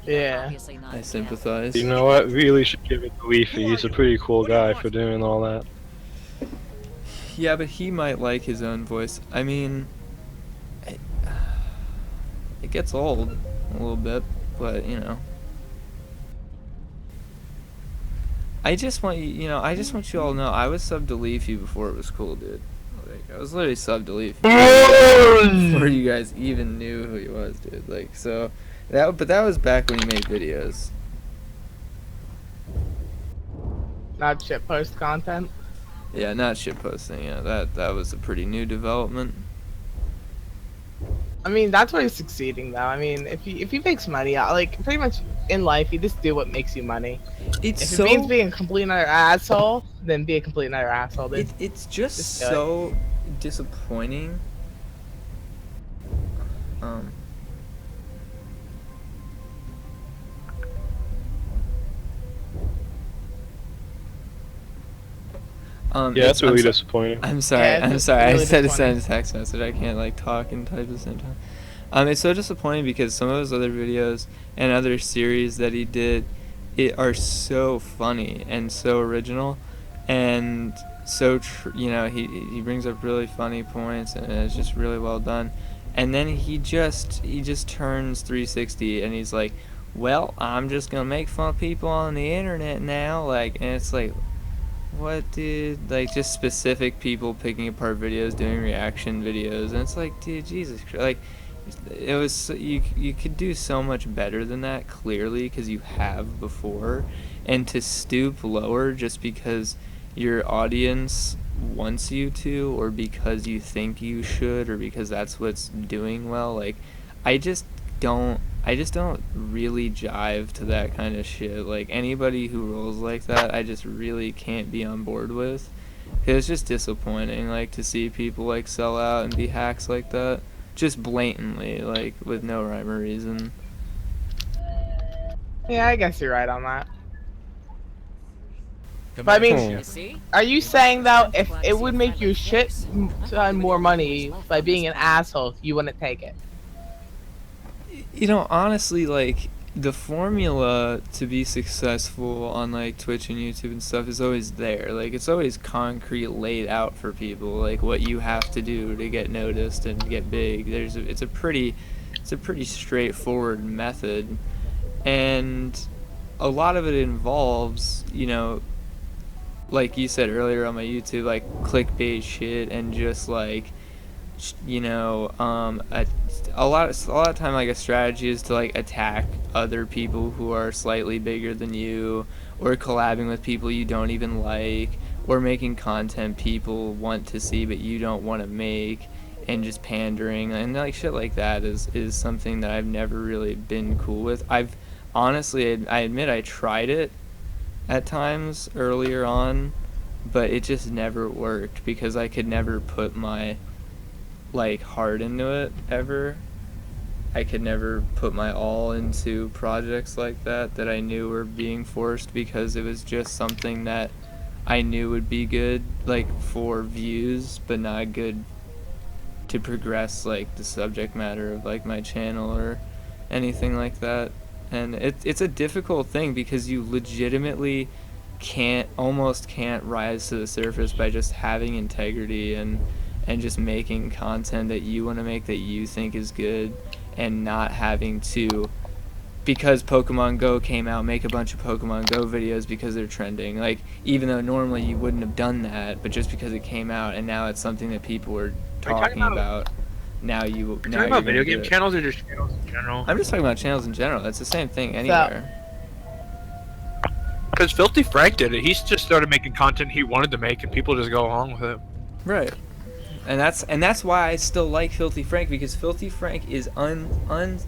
Yeah. I sympathize. You know what? Really should give it to Leafy. He's a pretty cool guy for doing all that. Yeah, but he might like his own voice. I mean, it gets old a little bit, but you know. I just want you know, I just want you all to know I was subbed to Leafy before it was cool, dude. Like, I was literally subbed to Leafy before you guys even knew who he was, dude. Like, so but that was back when he made videos. Not shitpost content. Yeah, not shit posting. Yeah, that was a pretty new development. I mean, that's where he's succeeding, though. I mean, if he makes money, like pretty much in life, you just do what makes you money. It's If so it means being a complete another asshole, then be a complete another asshole. Dude. it's just so disappointing. Yeah, that's really disappointing. I'm sorry. Yeah, I'm it's sorry. really I said to disappointing. send a text message. I can't like talk and type at the same time. It's so disappointing because some of his other videos and other series that he did, are so funny and so original, and so you know, he brings up really funny points and it's just really well done. And then he just turns 360 and he's like, well, I'm just gonna make fun of people on the internet now, like, and it's like, what, dude? Like, just specific people picking apart videos, doing reaction videos, and it's like, dude, Jesus Christ, like, it was, you could do so much better than that, clearly, because you have before, and to stoop lower just because your audience wants you to, or because you think you should, or because that's what's doing well, like, I just don't really jive to that kind of shit. Like, anybody who rolls like that, I just really can't be on board with. 'Cause it's just disappointing, like, to see people, like, sell out and be hacks like that. Just blatantly, like, with no rhyme or reason. Yeah, I guess you're right on that. But I mean, are you saying though, if it would make you shit ton more money by being an asshole, you wouldn't take it? You know, honestly, like, the formula to be successful on, like, Twitch and YouTube and stuff is always there. Like, it's always concrete, laid out for people, like, what you have to do to get noticed and get big. It's a pretty straightforward method, and a lot of it involves, you know, like you said earlier on my YouTube, like, clickbait shit and just, like, you know, a lot of time, like, a strategy is to, like, attack other people who are slightly bigger than you, or collabing with people you don't even like, or making content people want to see but you don't want to make, and just pandering, and, like, shit like that is something that I've never really been cool with. I've honestly, I admit I tried it at times earlier on, but it just never worked because I could never put my, like, heart into it ever. I could never put my all into projects like that I knew were being forced, because it was just something that I knew would be good, like, for views, but not good to progress, like, the subject matter of, like, my channel or anything like that. And it's a difficult thing because you legitimately almost can't rise to the surface by just having integrity and just making content that you want to make, that you think is good, and not having to, because Pokemon Go came out, make a bunch of Pokemon Go videos because they're trending. Like, even though normally you wouldn't have done that, but just because it came out and now it's something that people are talking about, now you're talking about video game channels or just channels in general? I'm just talking about channels in general. That's the same thing anywhere. Because Filthy Frank did it. He just started making content he wanted to make, and people just go along with it. Right. And that's why I still like Filthy Frank, because Filthy Frank is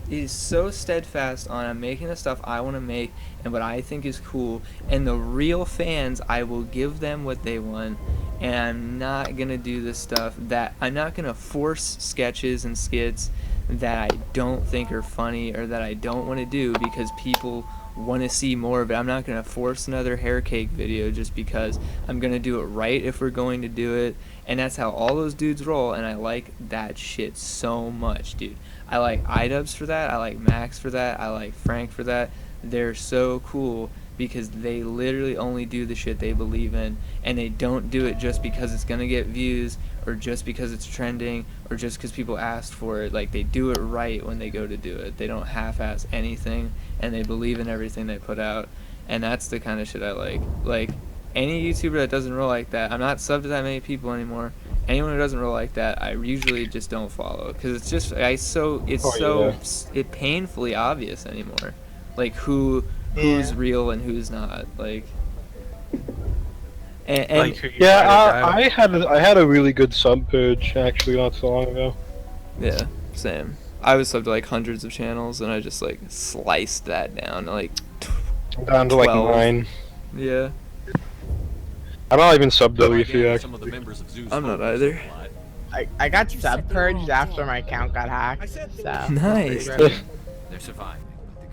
is so steadfast on, I'm making the stuff I want to make and what I think is cool, and the real fans, I will give them what they want, and I'm not gonna do this stuff that I'm not gonna force sketches and skits that I don't think are funny or that I don't want to do because people want to see more of it. I'm not going to force another hair cake video just because. I'm going to do it right if we're going to do it, and that's how all those dudes roll, and I like that shit so much, dude. I like iDubbbz for that. I like Max for that. I like Frank for that. They're so cool because they literally only do the shit they believe in, and they don't do it just because it's gonna get views or just because it's trending or just because people asked for it. Like, they do it right when they go to do it. They don't half-ass anything, and they believe in everything they put out, and that's the kind of shit I like. Like, any YouTuber that doesn't roll like that, I'm not subbed to that many people anymore. Anyone who doesn't roll like that, I usually just don't follow, because it's just it painfully obvious anymore, like who's real and who's not. Like, and Like, Yeah, I had a really good sub purge actually not so long ago. yeah, same. I was subbed to like hundreds of channels, and I just like sliced that down to like Down to like 12. 9. Yeah, I'm not even subbed to Leafy actually. I'm not either. I got sub purged after my account got hacked. So Nice. They're surviving.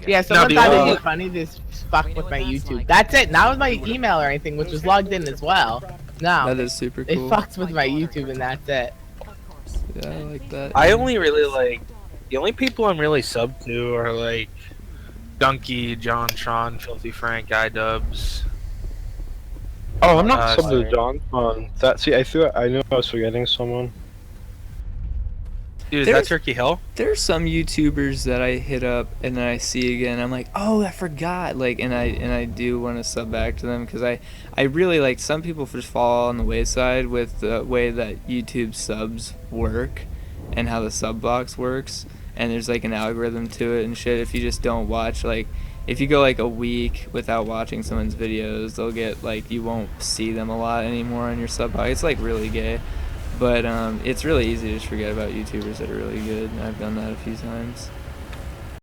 yeah, someone the thought other- it'd be funny to fuck with my YouTube. That's it. Not with my email or anything, which was logged in as well. No, That is super they cool. fucked with my YouTube and that's it. Yeah, I like that. I only really like the only people I'm really sub to are like Donkey, John, Tron, Filthy Frank, iDubbbz. Oh, I'm not subbed to sorry. John on that. See, I knew I was forgetting someone. Dude, is There's- that Turkey Hill? There's some YouTubers that I hit up and then I see again. I'm like, oh, I forgot. Like, and I do want to sub back to them because I really like. Some people just fall on the wayside with the way that YouTube subs work and how the sub box works. And there's like an algorithm to it and shit. If you just don't watch, like, if you go like a week without watching someone's videos, they'll get like, you won't see them a lot anymore on your sub box. It's like really gay. But it's really easy to just forget about YouTubers that are really good, and I've done that a few times.